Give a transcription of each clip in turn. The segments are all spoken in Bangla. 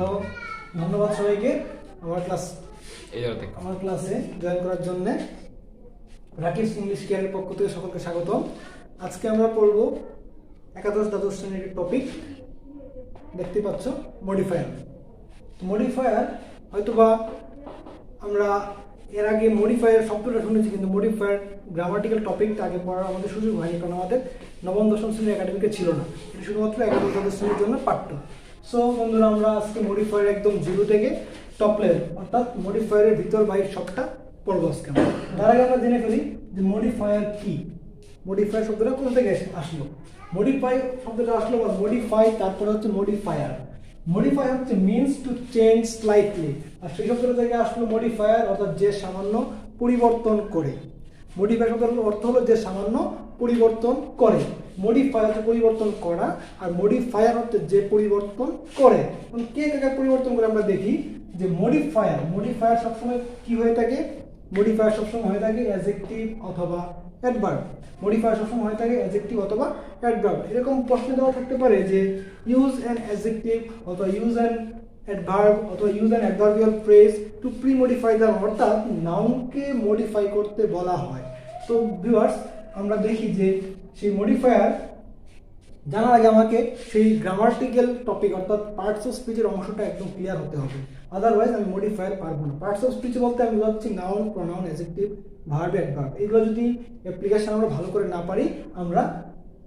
হ্যালো, ধন্যবাদ সবাইকে আমার ক্লাসে জয়েন করার জন্য। রাকেশ ইংলিশ কেয়ারের পক্ষ থেকে সকলকে স্বাগত। আজকে আমরা পড়ব একাদশ দ্বাদশ শ্রেণীর টপিক, দেখতে পাচ্ছ মডিফায়ার। মডিফায়ার হয়তোবা আমরা এর আগে মডিফায়ার শব্দটা শুনেছি, কিন্তু মডিফায়ার গ্রামাটিক্যাল টপিকটা আগে পড়ার আমাদের সুযোগ হয়নি, কারণ আমাদের নবম দশম শ্রেণীর একাডেমিকে ছিল না। এটা শুধুমাত্র একাদশ দ্বাদশ শ্রেণীর জন্য পাঠ্য। সো বন্ধুরা, আমরা আজকে মডিফায়ার একদম জিরো থেকে টপ লেভেল অর্থাৎ মডিফায়ারের ভিতর বাইর সবটা পড়বো আজকে। তার আগে আমরা জেনে ফেলি যে মডিফায়ার কি। মডিফায়ার শব্দটা কোথা থেকে আসলো? মডিফাই শব্দটা আসলো বা মডিফাই, তারপরে হচ্ছে মডিফায়ার। মডিফাই হচ্ছে মিনস টু চেঞ্জ স্লাইটলি, আর সেই শব্দটা থেকে আসলো মডিফায়ার, অর্থাৎ যে সামান্য পরিবর্তন করে। মডিফাই শব্দের অর্থ হলো যে সামান্য পরিবর্তন করে। মডিফাই হচ্ছে পরিবর্তন করা, আর মডিফায়ার হচ্ছে যে পরিবর্তন করে। কে কাকে পরিবর্তন করে আমরা দেখি যে মডিফায়ার সবসময় কি হয়ে থাকে? মডিফায়ার সবসময় হয়ে থাকে অ্যাডজেক্টিভ অথবা অ্যাডভার্ব। মডিফায়ার সবসময় হয়ে থাকে অ্যাডজেক্টিভ অথবা অ্যাডভার্ব। এরকম প্রশ্ন দেওয়া থাকতে পারে যে ইউজ অ্যান অ্যাডজেক্টিভ অথবা ইউজ অ্যান অ্যাডভার্ব অথবা use an adverbial phrase two pre modify the, অর্থাৎ নাউনকে মডিফাই করতে বলা হয়। তো ভিউয়ার্স, আমরা দেখি যে সেই মডিফায়ার জানার আগে আমাকে সেই গ্রামাটিক্যাল টপিক অর্থাৎ পার্টস অফ স্পিচের অংশটা একদম ক্লিয়ার হতে হবে, আদারওয়াইজ আমি মডিফায়ার পারবো না। পার্টস অফ স্পিচ বলতে আমি বোঝাচ্ছি noun, pronoun, adjective, verb, adverb. এগুলো যদি অ্যাপ্লিকেশন আমরা ভালো করে না পারি, আমরা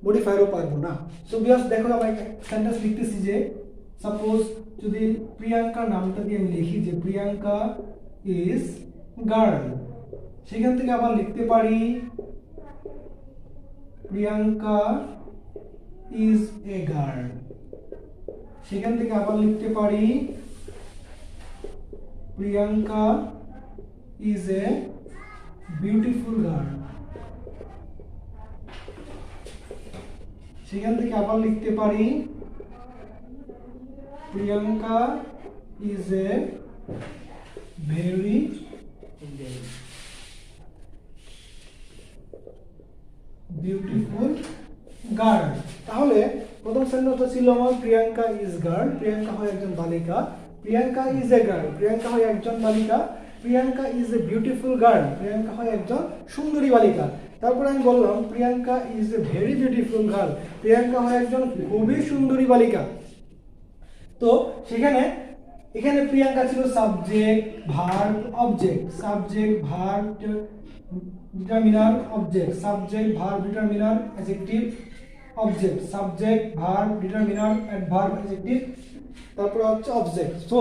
মডিফায়ারও পারবো না। সো ভিউয়ার্স, দেখো আমরা একটা সেন্টেন্স লিখতেছি যে সাপোজ যদি প্রিয়াঙ্কা নামটা দিয়ে আমি লিখি যে প্রিয়াঙ্কা ইজ গার্ল, সেখান থেকে আবার লিখতে পারি প্রিয়াঙ্কা ইজ এ গার্ল। সেখান থেকে আবার লিখতে পারি Priyanka is a beautiful girl. সেখান থেকে আবার লিখতে পারি Priyanka is a very beautiful girl. তাহলে প্রথম সেন্টেন্সটা ছিল আমার প্রিয়াঙ্কা ইজ গার্ল, প্রিয়াঙ্কা হয় একজন বালিকা। Priyanka is a girl, Priyanka হয় একজন বালিকা। Priyanka is a beautiful girl, Priyanka হয় একজন সুন্দরী বালিকা। তারপরে আমি বললাম Priyanka is a very beautiful girl, Priyanka হয় একজন খুবই সুন্দরী বালিকা। তো এখানে প্রিয়াঙ্কা ছিল subject, verb, object. Subject, verb, determiner, object. Subject, verb, determiner, adjective, object. Subject, verb, determiner, adverb, adjective, তারপরে হচ্ছে অবজেক্ট। সো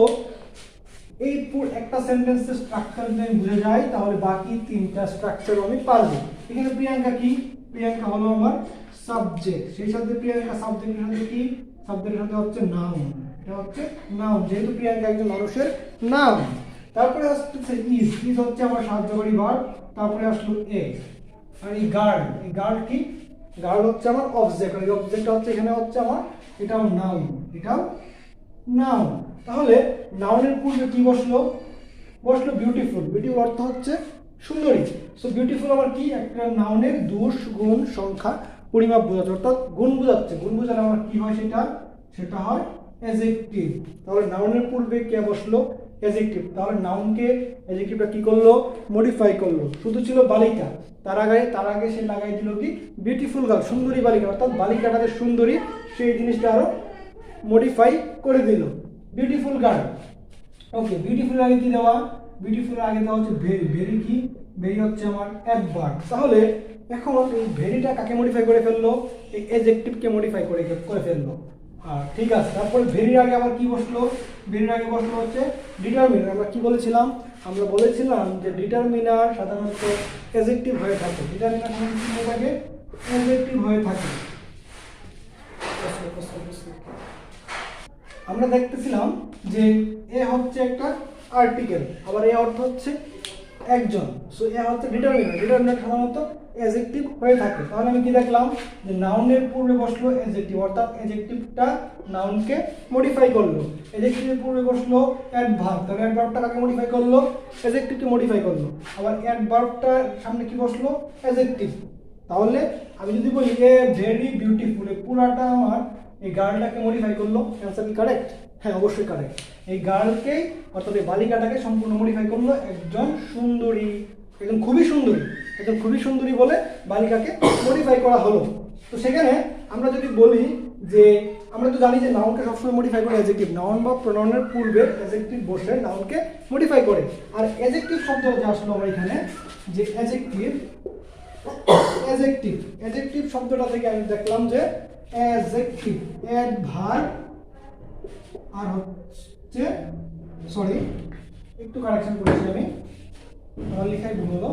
এই একটা সেন্টেন্সের স্ট্রাকচার যদি আমি বুঝে যাই, তাহলে বাকি তিনটা স্ট্রাকচার আমি পারবো। এখানে প্রিয়াঙ্কা কি? প্রিয়াঙ্কা হলো আমার সাবজেক্ট, সেই সাথে প্রিয়াঙ্কা সাবজেক্টের সাথে কি? সাবজেক্টের সাথে হচ্ছে নাউন। এটা হচ্ছে নাউন, যেহেতু প্রিয়াঙ্কা একজন মানুষের নাম। তারপরে আসছে ইজ হচ্ছে আমার সাহায্যকারী ভার্ব। তারপরে আসলো এ, আর এই গার্ড কি? গার্ড হচ্ছে আমার অবজেক্ট, আর এই অবজেক্টটা হচ্ছে এখানে হচ্ছে আমার, এটাও নাউন, এটাও নাউন। তাহলে নাউনের পূর্বে কি বসলো বিউটিফুল। বিউটিফুল অর্থ হচ্ছে সুন্দরী। সো বিউটিফুল আমার কি? একটা নাউনের দোষ, গুণ, সংখ্যা, পরিমাপ বোঝাচ্ছে, অর্থাৎ গুণ বোঝাচ্ছে। গুণ বোঝালে আমার কি হয়? সেটা হয় অ্যাডজেক্টিভ। তাহলে নাউনের পূর্বে কে বসলো? অ্যাডজেক্টিভ। তাহলে নাউনকে অ্যাডজেক্টিভটা কি করলো? মডিফাই করলো। শুধু ছিল বালিকা, তার আগে সে লাগাই দিল কি? বিউটিফুল গার্ল, সুন্দরী বালিকা, অর্থাৎ বালিকাটা যে সুন্দরী সেই জিনিসটা আরো মডিফাই করে দিল, বিউটিফুল গার্ল। ওকে, বিউটিফুল আগে কি দেওয়া? বিউটিফুল আগে দেওয়া হচ্ছে ভেরি। ভেরি কি? ভেরি হচ্ছে আমার অ্যাডভার্ব। তাহলে এখন এই ভেরিটা কাকে মডিফাই করে ফেললো? এই অ্যাডজেক্টিভকে মডিফাই করে ফেললো। আর ঠিক আছে, তারপরে ভেরির আগে আবার কি বসলো? ভেরির আগে বসলো হচ্ছে ডিটারমিনার। আমরা কি বলেছিলাম? আমরা বলেছিলাম যে ডিটারমিনার সাধারণত অ্যাডজেক্টিভ হয়ে থাকে। ডিটারমিনার সাধারণত কি হয়ে থাকে? অ্যাডজেক্টিভ হয়ে থাকে। আমরা দেখতেছিলাম যে এ হচ্ছে একটা আর্টিকেল, আবার এ অর্থ হচ্ছে একজন। সো এ হচ্ছে ডিটারমিনার সাধারণত অ্যাডজেক্টিভ হয়ে থাকে। তাহলে আমি কি দেখলাম যে নাউনের পূর্বে বসলো অ্যাডজেক্টিভ, অর্থাৎ অ্যাডজেক্টিভটা নাউনকে মডিফাই করলো। অ্যাডজেক্টিভের পূর্বে বসলো অ্যাডভার্ব, তাহলে অ্যাডভার্বটা কাকে মডিফাই করলো? অ্যাডজেক্টিভকে মডিফাই করলো। আবার অ্যাডভার্বটার সামনে কি বসলো? অ্যাডজেক্টিভ। তাহলে আমি যদি বলি এ ভেরি বিউটিফুল, পুরাটা আমার এই গার্লটাকে মডিফাই করলো। অ্যান্সার কি কারেক্ট? হ্যাঁ অবশ্যই কারেক্ট। এই গার্লকে অর্থাৎ এই বালিকাটাকে সম্পূর্ণ মডিফাই করলো একজন সুন্দরী, একজন খুবই সুন্দরী, একজন খুবই সুন্দরী বলে বালিকাকে মডিফাই করা হলো। তো সেখানে আমরা যদি বলি যে আমরা তো জানি যে নাউনকে সবসময় মডিফাই করে অ্যাডজেক্টিভ, নাউন বা প্রোনাউনের পূর্বে অ্যাডজেক্টিভ বসে নাউনকে মডিফাই করে। আর অ্যাডজেক্টিভ শব্দটা যে আসলো আমরা এখানে যে অ্যাডজেক্টিভ শব্দটা থেকে আমি দেখলাম যে অ্যাডজেক্টিভ অ্যাডভার্ব আর হচ্ছে সরি একটু কারেকশন করেছি আমি, আমার লেখাই ভুল হলো,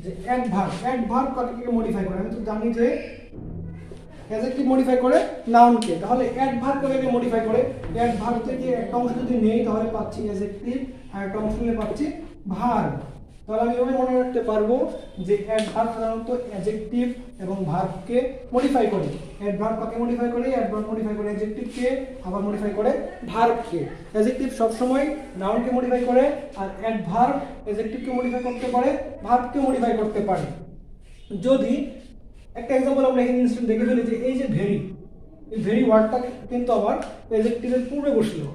যে অ্যাডভার্ব কাকে মডিফাই করে। আমি তো জানি যে অ্যাডজেক্টিভ মডিফাই করে নাউনকে, তাহলে অ্যাডভার্ব কাকে মডিফাই করে? অ্যাডভার্ব থেকে একটা অংশ যদি নেই তাহলে পাচ্ছি অ্যাডজেক্টিভ, আর একটা অংশ নিলে পাচ্ছি ভার্ব। তাহলে আমি এভাবে মনে রাখতে পারবো যে অ্যাডভার্ব সাধারণত অ্যাডজেক্টিভ এবং ভার্বকে মডিফাই করে। অ্যাডভার্ব কাকে মডিফাই করে? অ্যাডভার্ব মডিফাই করে অ্যাডজেক্টিভকে, আবার মডিফাই করে ভার্বকে। অ্যাডজেক্টিভ সবসময় নাউনকে মডিফাই করে, আর অ্যাডভার্ব অ্যাডজেক্টিভকে মডিফাই করতে পারে, ভার্বকে মডিফাই করতে পারে। যদি একটা এক্সাম্পল আমরা এখানে ইনস্ট্যান্ট দেখে ফেলি যে এই যে ভেরি, এই ভেরি ওয়ার্ডটা কিন্তু আবার অ্যাডজেক্টিভের পূর্বে বসলো।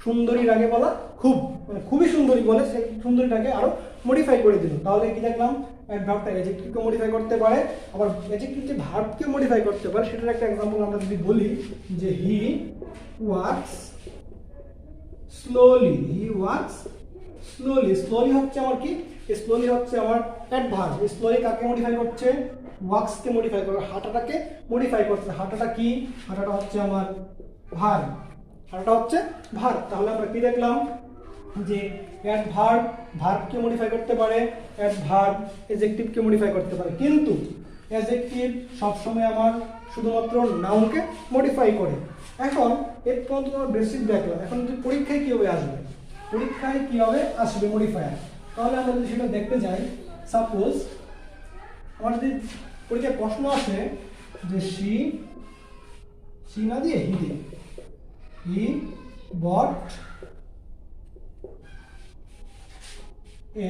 সুন্দরীর আগে বলা খুব, মানে খুবই সুন্দরী বলে সেই সুন্দরীটাকে আরো মডিফাই করে দিল। তাহলে কি দেখলাম? অ্যাডভার্বটা অ্যাডজেক্টিভকে মডিফাই করতে পারে, আবার অ্যাডজেক্টিভ যে ভার্বকে মডিফাই করতে পারে সেটার একটা এক্সাম্পল আমরা যদি বলি যে হি ওয়াক্স স্লোলি, হি ওয়াক্স স্লোলি। স্লোলি হচ্ছে আমার কি? স্লোলি হচ্ছে আমার অ্যাডভার্ব। স্লোলি কাকে মডিফাই করছে? ওয়াক্সকে মডিফাই করে, হাঁটাটাকে মডিফাই করছে। হাঁটাটা কি? হাঁটাটা হচ্ছে আমার ভার্ব, হাঁটাটা হচ্ছে ভার্ব। তাহলে আমরা কি দেখলাম যে অ্যাডভার্ব ভার্বকে মডিফাই করতে পারে, অ্যাডভার্ব অ্যাডজেক্টিভকে মডিফাই করতে পারে, কিন্তু অ্যাডজেক্টিভ সবসময় আমার শুধুমাত্র নাউনকে মডিফাই করে। এখন এর পর্যন্ত আমরা বেসিক দেখলাম, এখন যদি পরীক্ষায় কীভাবে আসবে, পরীক্ষায় কীভাবে আসবে মডিফায়ার, তাহলে আমরা যদি সেটা দেখতে যাই, সাপোজ আমার যদি পরীক্ষায় প্রশ্ন আসে যে সি না দিয়ে হি দিয়ে, হি বট এ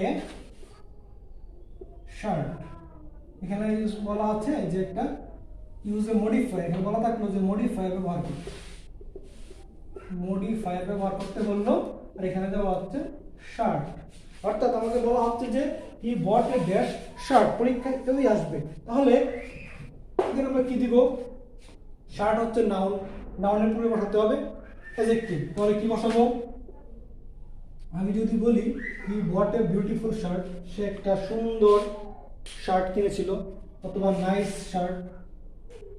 শার্ট, এখানে ইউজ বলা আছে যে একটা ইউজ এ মডিফায়ার, এখানে বলা থাকলো যে মডিফায়ার ব্যবহার করতে, মডিফায়ার ব্যবহার করতে বললো, আর এখানে দেওয়া হচ্ছে শার্ট। অর্থাৎ আমাকে বলা হচ্ছে যে হি বট এ ড্যাশ শার্ট, পরীক্ষায় কেউই আসবে। তাহলে এখানে আমরা কি দিব? শার্ট হচ্ছে নাউন, নাউনের পূর্বে বসাতে হবে অ্যাডজেক্টিভ, তাহলে কি বসাবো? আমি যদি বলি হি বট এ বিউটিফুল শার্ট, সে একটা সুন্দর শার্ট কিনেছিল, অথবা nice shirt.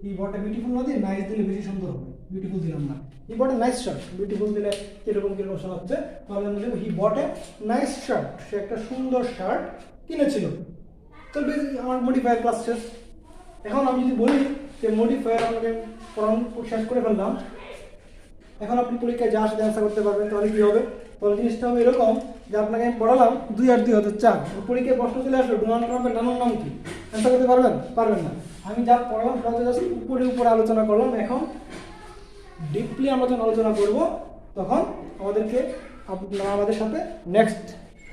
He bought a beautiful না দিয়ে নাইস দিলে বেশি সুন্দর হবে, বিউটিফুল দিলাম না। হি bought a nice shirt, beautiful দিলে কিরকম কিরকম শোনাচ্ছে, তাহলে আমি দেবো হি বট এ নাইস শার্ট, সে একটা সুন্দর শার্ট কিনেছিল। তো আমার মডিফায়ার ক্লাস শেষ। এখন আমি যদি বলি যে মডিফায়ার আমাকে পড়ানো শেষ করে ফেললাম, এখন আপনি পরীক্ষায় যা আসলে অ্যান্সার করতে পারবেন, তাহলে কি হবে? তাহলে জিনিসটা হবে এরকম যে আপনাকে আমি পড়ালাম 2 আর 2 হতে 4, পরীক্ষায় প্রশ্ন চলে আসলো ডোনাল্ড ট্রাম্পের নানুর নাম কি, অ্যান্সার করতে পারবেন? পারবেন না। আমি যা পড়ালাম সেটা জাস্ট উপরে আলোচনা করলাম। এখন ডিপলি আমরা যখন আলোচনা করব তখন আমাদেরকে আমাদের সাথে নেক্সট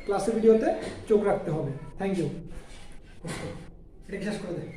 ক্লাসের ভিডিওতে চোখ রাখতে হবে। Thank you. এটা শেষ করে দেয়।